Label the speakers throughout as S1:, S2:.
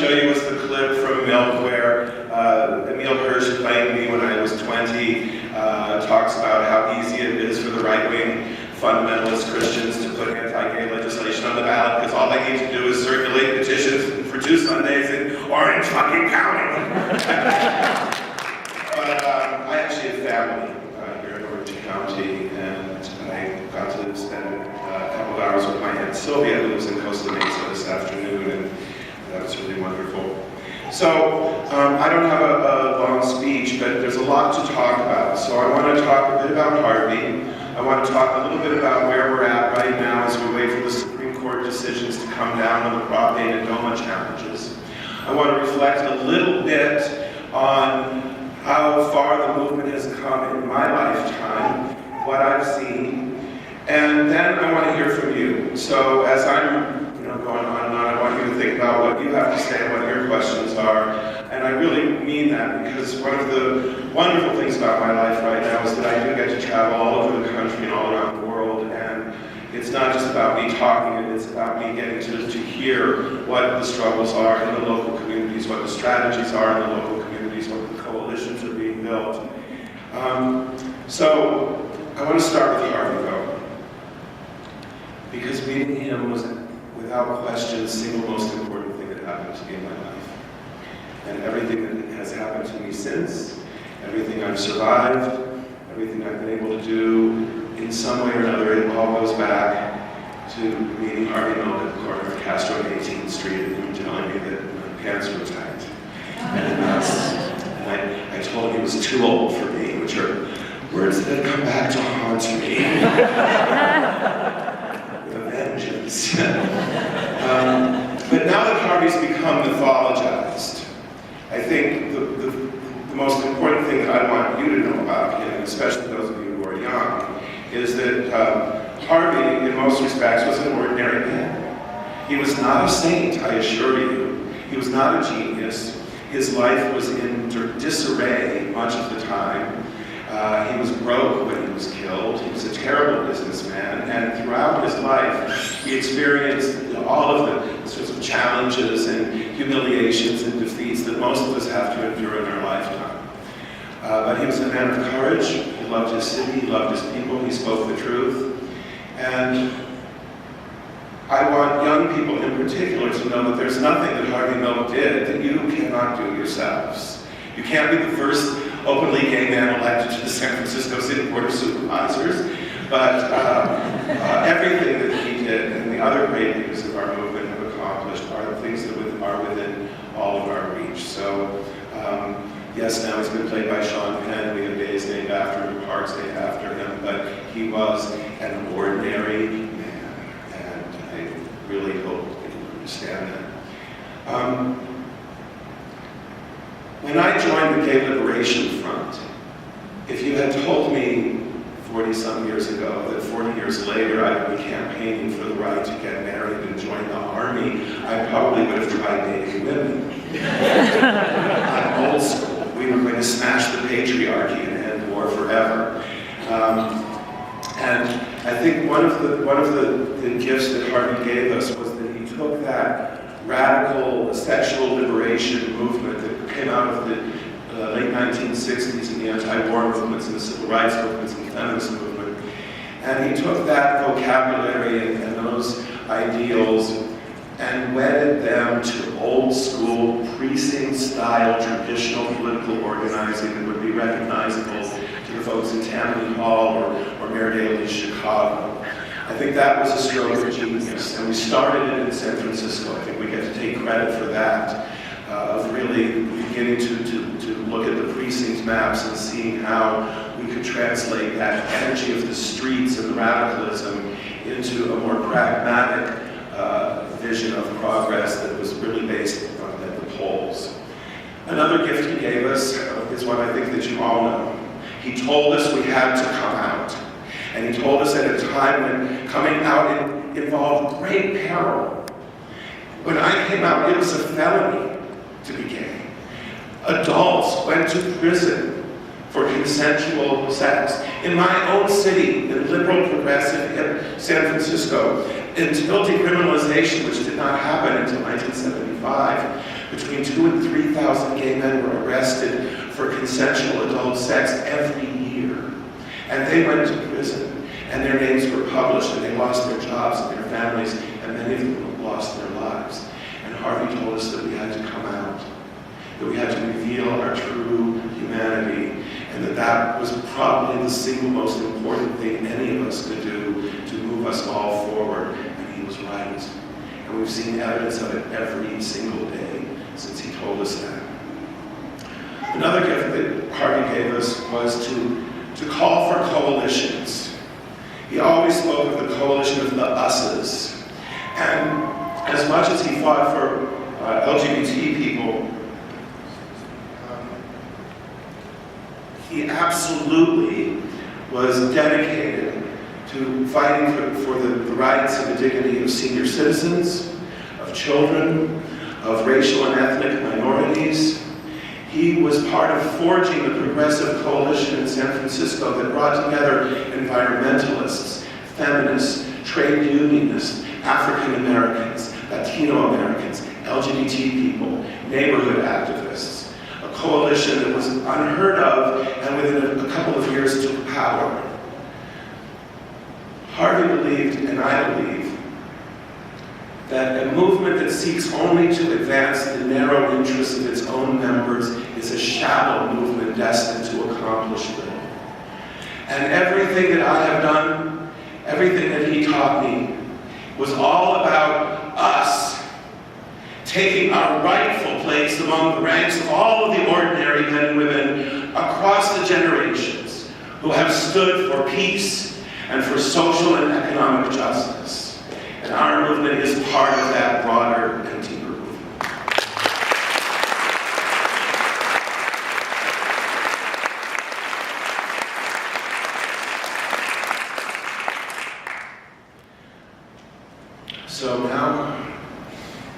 S1: show you was the clip from Milk where Emil Hirsch playing me when I was 20 talks about how easy it is for the right-wing fundamentalist Christians to put anti-gay legislation on the ballot because all they need to do is circulate petitions for 2 Sundays in Orange fucking County. But I actually have family here in Orange County, and I got to spend a couple of hours with my Aunt Sylvia, who lives in Costa Mesa this afternoon, and that was really wonderful. So, I don't have a long speech, but there's a lot to talk about. So I want to talk a bit about Harvey. I want to talk a little bit about where we're at right now as we wait for the Supreme Court decisions to come down on the Prop 8 and DOMA challenges. I want to reflect a little bit on how far the movement has come in my lifetime, what I've seen, and then I want to hear from you. So as I'm going on and on, I want you to think about what you have to say and what your questions are. And I really mean that because one of the wonderful things about my life right now is that I do get to travel all over the country and all around the world. And it's not just about me talking, it's about me getting to hear what the struggles are in the local communities, what the strategies are in the local communities, what the coalitions are being built. So I want to start with Harvey, though, because meeting him was without question the single most important thing that happened to me in my life. And everything that has happened to me since, everything I've survived, everything I've been able to do, in some way or another, it all goes back to meeting Harvey Milk at the corner of Castro and 18th Street and him telling me that my pants were tight. And I told him he was too old for me, which are words that come back to haunt me. With a vengeance. But now that Harvey's become mythologized, I think the most important thing that I want you to know about him, especially those of you who are young, is that Harvey, in most respects, was an ordinary man. He was not a saint, I assure you. He was not a genius. His life was in disarray much of the time. He was broke when he was killed. He was a terrible businessman, and throughout his life, he experienced all of the sorts of challenges and humiliations and defeats that most of us have to endure in our lifetime. But he was a man of courage. He loved his city. He loved his people. He spoke the truth. And I want young people in particular to know that there's nothing that Harvey Milk did that you cannot do yourselves. You can't be the first openly gay man elected to the San Francisco City Board of Supervisors, but everything that he did and the other great leaders of our movement have accomplished are the things that are within all of our reach. So, yes, now he's been played by Sean Penn. We have days named after him, parks named after him, but he was an ordinary man, and I really hope that you understand that. When I joined the Gay Liberation Front, if you had told me 40-some years ago that 40 years later I would be campaigning for the right to get married and join the army, I probably would have tried dating women. I'm old school. We were going to smash the patriarchy and end war forever. And I think one of the gifts that Harvey gave us was that he took that radical sexual liberation movement that came out of the late 1960s and the anti-war movements and the civil rights movements and the feminist movement. And he took that vocabulary and those ideals and wedded them to old school precinct-style traditional political organizing that would be recognizable to the folks in Tammany Hall or Mayor Daley's Chicago. I think that was a stroke of genius, and we started it in San Francisco. I think we get to take credit for that, of really beginning to look at the precinct maps and seeing how we could translate that energy of the streets and the radicalism into a more pragmatic vision of progress that was really based on the polls. Another gift he gave us is one I think that you all know. He told us we had to come out. And he told us at a time when coming out involved great peril. When I came out, it was a felony to be gay. Adults went to prison for consensual sex. In my own city, in liberal progressive in San Francisco, until decriminalization, which did not happen until 1975, Between 2,000 and 3,000 gay men were arrested for consensual adult sex every year. And they went to prison, and their names were published, and they lost their jobs and their families, and many of them lost their lives. And Harvey told us that we had to come out, that we had to reveal our true humanity, and that was probably the single most important thing any of us could do to move us all forward. And he was right. And we've seen evidence of it every single day since he told us that. Another gift that Harvey gave us was to call for coalitions. He always spoke of the coalition of the us's. And as much as he fought for LGBT people, he absolutely was dedicated to fighting for the rights and the dignity of senior citizens, of children, of racial and ethnic minorities. He was part of forging the progressive coalition in San Francisco that brought together environmentalists, feminists, trade unionists, African Americans, Latino Americans, LGBT people, neighborhood activists. A coalition that was unheard of and within a couple of years took power. Harvey believed, and I believe, that a movement that seeks only to advance the narrow interests of its own members is a shallow movement destined to accomplish little. And everything that I have done, everything that he taught me, was all about us taking our rightful place among the ranks of all of the ordinary men and women across the generations who have stood for peace and for social and economic justice. And our movement is part of that broader and deeper movement. So now,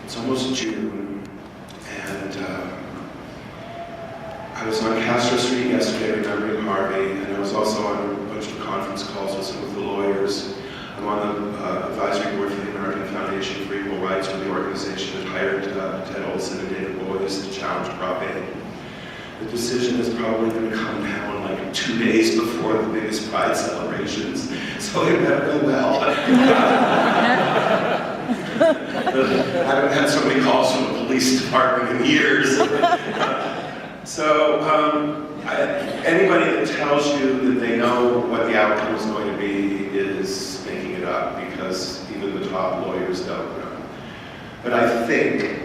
S1: it's almost June, and I was on Castro Street yesterday remembering Harvey, and I was also on a bunch of conference calls with some of the lawyers. I'm on the advisory board for the American Foundation for Equal Rights, or the organization that hired Ted Olson and David Boies to challenge Prop 8. The decision is probably going to come down like 2 days before the biggest Pride celebrations, so it better go well. I haven't had so many calls from the police department in years. Anybody that tells you that they know what the outcome is going to be is making it up, because even the top lawyers don't know. But I think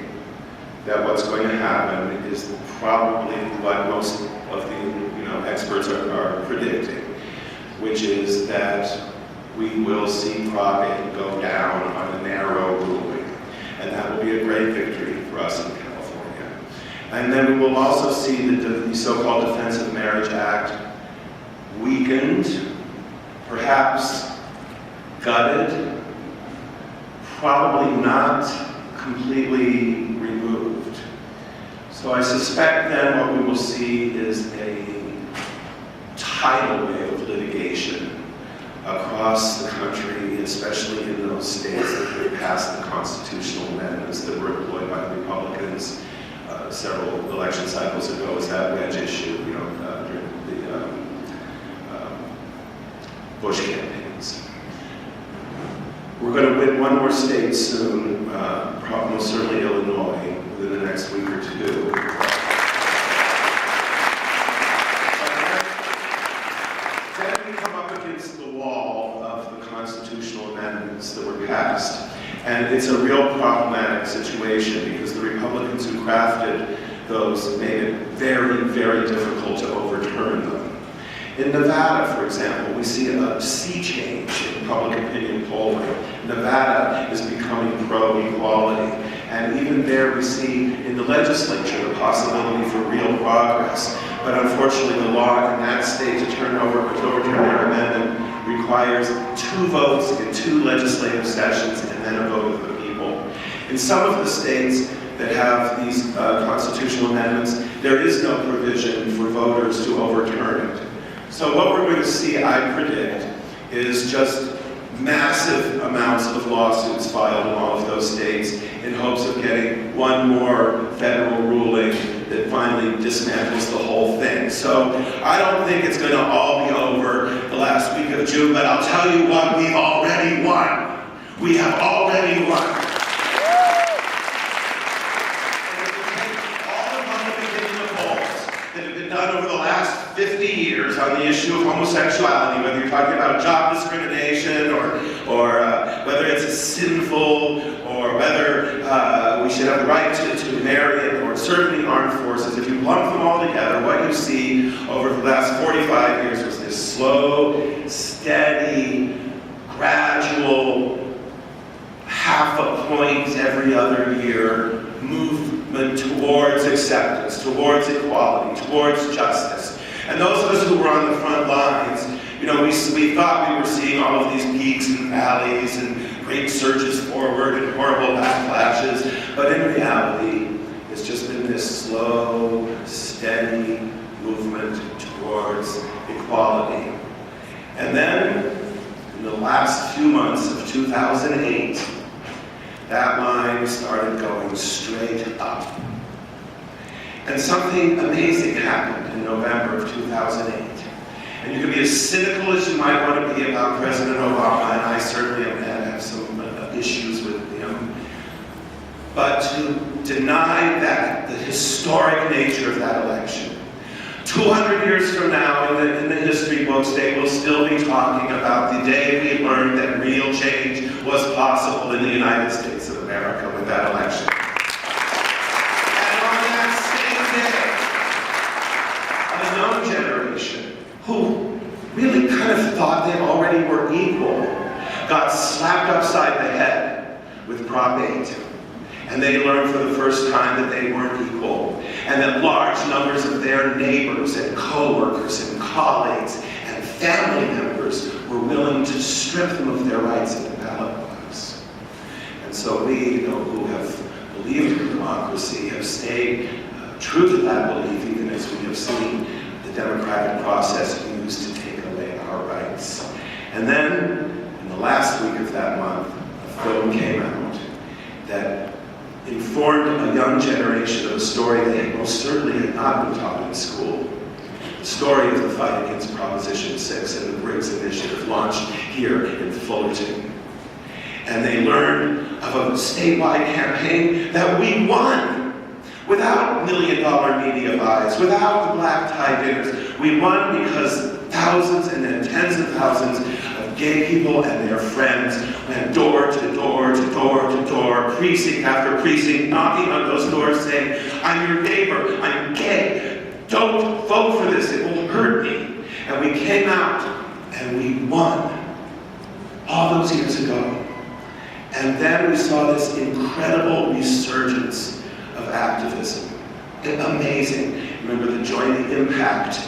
S1: that what's going to happen is probably what most of the experts are predicting, which is that we will see Prop 8 go down on a narrow ruling, and that will be a great victory for us in California. And then we will also see the so-called Defense of Marriage Act weakened, perhaps gutted, probably not completely removed. So I suspect then what we will see is a tidal wave of litigation across the country, especially in those states that have passed the constitutional amendments that were employed by the Republicans several election cycles ago, as that wedge issue, during the Bush campaigns. We're going to win one more state soon, most certainly Illinois, within the next week or two. Then we come up against the wall of the constitutional amendments that were passed. And it's a real problematic situation, because the Republicans who crafted those made it very, very difficult to overturn them. In Nevada, for example, we see a sea change in public opinion polling. Nevada is becoming pro-equality. And even there we see in the legislature the possibility for real progress. But unfortunately, the law in that state to overturn their amendment requires 2 votes in 2 legislative sessions and then a vote of the people. In some of the states that have these constitutional amendments, there is no provision for voters to overturn it. So what we're going to see, I predict, is just massive amounts of lawsuits filed in all of those states in hopes of getting getting one more federal ruling that finally dismantles the whole thing. So I don't think it's going to all be over the last week of June, but I'll tell you what, we've already won. We have already won. And if you take all the pontificating polls that have been done over the last 50 years on the issue of homosexuality, whether you're talking about job discrimination or whether it's sinful, or whether we should have the right to marry or serve in the armed forces, if you lump them all together, what you see over the last 45 years was this slow, steady, gradual, half a point every other year movement towards acceptance, towards equality, towards justice. And those of us who were on the front lines, you know, we thought we were seeing all of these peaks and valleys and great surges forward and horrible backlashes, but in reality, it's just been this slow, steady movement towards equality. And then, in the last few months of 2008, that line started going straight up. And something amazing happened in November of 2008. And you can be as cynical as you might want to be about President Obama, and I certainly have some issues with him. But to deny that, the historic nature of that election, 200 years from now, in the history books, they will still be talking about the day we learned that real change was possible in the United States of America with that election. And on that same day, a young generation who really kind of thought they already were equal got slapped upside the head with Prop 8. And they learned for the first time that they weren't equal, and that large numbers of their neighbors and co-workers and colleagues and family members were willing to strip them of their rights at the ballot box. And so we, who have believed in democracy, have stayed true to that belief, even as we have seen the democratic process used to take away our rights. And then, in the last week of that month, a film came out that informed a young generation of a story they most certainly had not been taught in school. The story of the fight against Proposition 6 and the Briggs Initiative launched here in Fullerton. And they learned of a statewide campaign that we won without million-dollar media buys, without the black tie dinners. We won because thousands and then tens of thousands of gay people and their friends went door to door to door to door, precinct after precinct, knocking on those doors saying, "I'm your neighbor, I'm gay, don't vote for this, it will hurt me." And we came out and we won all those years ago. And then we saw this incredible resurgence of activism. Amazing. Remember the Join the Impact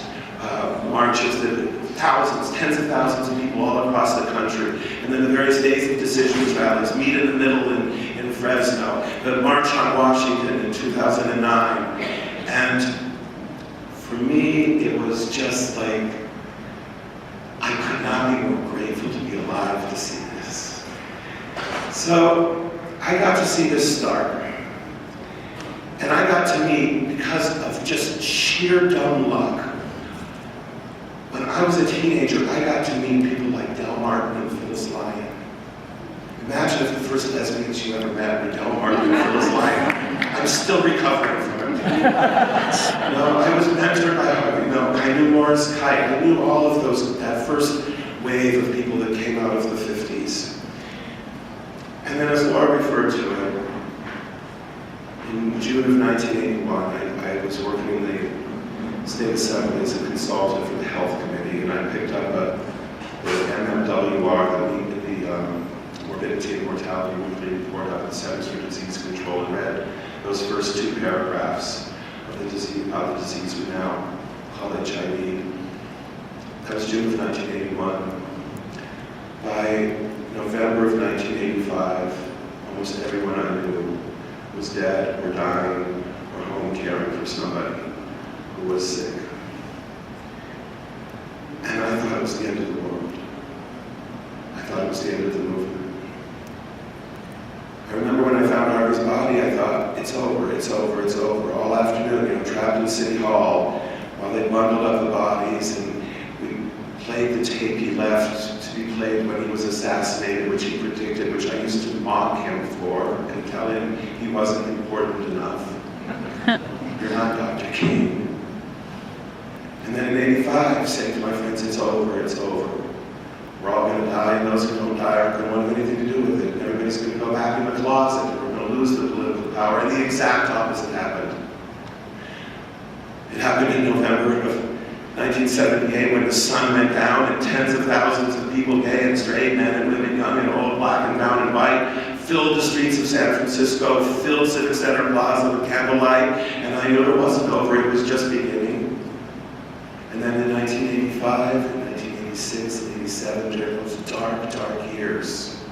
S1: marches, that thousands, tens of thousands of people all across the country, and then the various Days of Decisions rallies, Meet in the Middle in Fresno, the March on Washington in 2009. And for me, it was just like, I could not be more grateful to be alive to see this. So I got to see this start. And I got to meet, because of just sheer dumb luck, when I was a teenager, I got to meet people like Del Martin and Phyllis Lyon. Imagine if the first lesbians you ever met were Del Martin and Phyllis Lyon. I'm still recovering from it. I was mentored by Harvey Milk. I knew Morris Kite. I knew all of that first wave of people that came out of the 50s. And then, as Laura referred to it, in June of 1981, I was working in the State Assembly as a consultant for the Health Committee, and I picked up the MMWR, the Morbidity and Mortality Weekly Report out of the Centers for Disease Control, and read those first two paragraphs of the disease we now call HIV. That was June of 1981. By November of 1985, almost everyone I knew was dead or dying or home caring for somebody who was sick. And I thought it was the end of the world. I thought it was the end of the movement. I remember when I found Harvey's body, body, I thought, it's over, it's over, it's over. All afternoon, trapped in City Hall while they bundled up the bodies, and we played the tape he left to be played when he was assassinated, which he predicted, which I used to mock him for and tell him he wasn't important enough. You're not Dr. King. And then in '85, saying to my friends, it's over, it's over. We're all going to die, and those who don't die aren't going to want anything to do with it. Everybody's going to go back in the closet, and we're going to lose the political power. And the exact opposite happened. It happened in November of 1978 when the sun went down and tens of thousands of people, gay and straight, men and women, young and old, black and brown and white, filled the streets of San Francisco, filled Civic Center Plaza with candlelight, and I knew it wasn't over, it was just beginning. And then in 1985, and 1986, and 87, during those dark, dark years,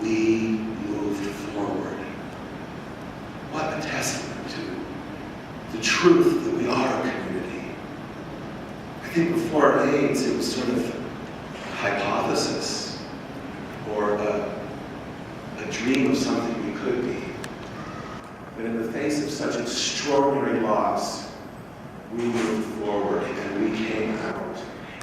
S1: we moved forward. What a testament to the truth that we are a community. I think before AIDS, it was sort of a hypothesis, or a dream of something we could be. But in the face of such extraordinary loss, we moved forward and we came out,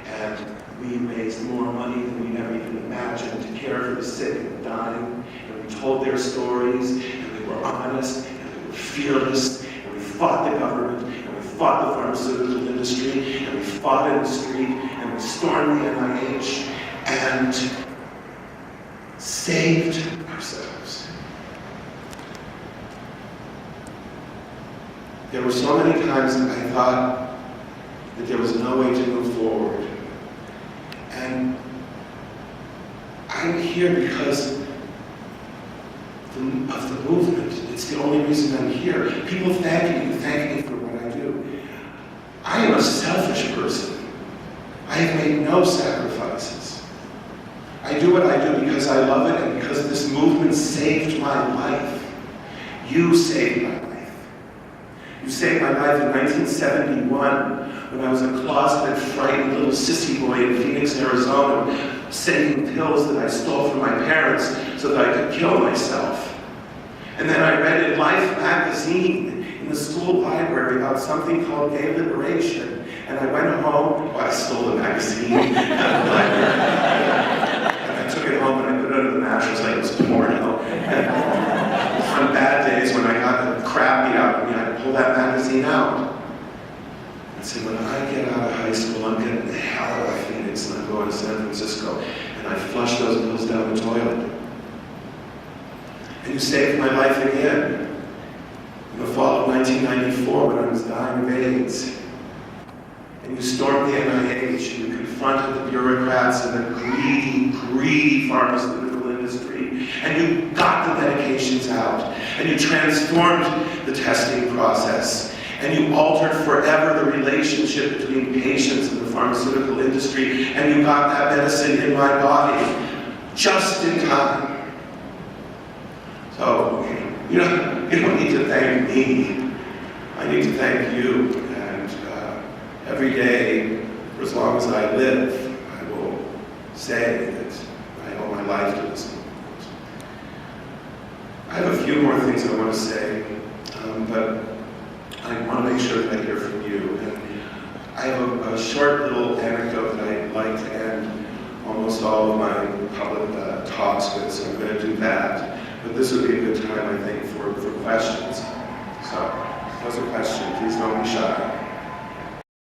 S1: and we raised more money than we never even imagined to care for the sick and dying, and we told their stories, and we were honest, and we were fearless, and we fought the government, and we fought the pharmaceutical industry, and we fought in the street, and we stormed the NIH, and saved ourselves. There were so many times that I thought that there was no way to move forward. And I'm here because of the movement. It's the only reason I'm here. People thank me for what I do. I am a selfish person. I have made no sacrifices. I do what I do because I love it and because this movement saved my life. You saved my life. You saved my life in 1971 when I was a closeted, frightened little sissy boy in Phoenix, Arizona, sending pills that I stole from my parents so that I could kill myself. And then I read in Life magazine in the school library about something called gay liberation. And I went home, I stole the magazine, and I took it home and I put it under the mattress like it was porno. And on bad days when I got the crap beat out of me, I'd pull that magazine out and say, when I get out of high school, I'm getting the hell out of Phoenix and I'm going to San Francisco. And I flushed those pills down the toilet. And you saved my life again in the fall of 1994 when I was dying of AIDS. And you stormed the NIH, and you confronted the bureaucrats and the greedy pharmaceutical industry, and you got the medications out, and you transformed the testing process, and you altered forever the relationship between patients and the pharmaceutical industry, and you got that medicine in my body just in time. So, you don't need to thank me. I need to thank you. And every day, for as long as I live, I will say that I owe my life to this movement. I have a few more things I want to say, but I want to make sure that I hear from you. And I have a short little anecdote that I like to end almost all of my public talks with, so I'm going to do that. But this would be a good time, I think, for questions. So, if there's a question, please don't be shy.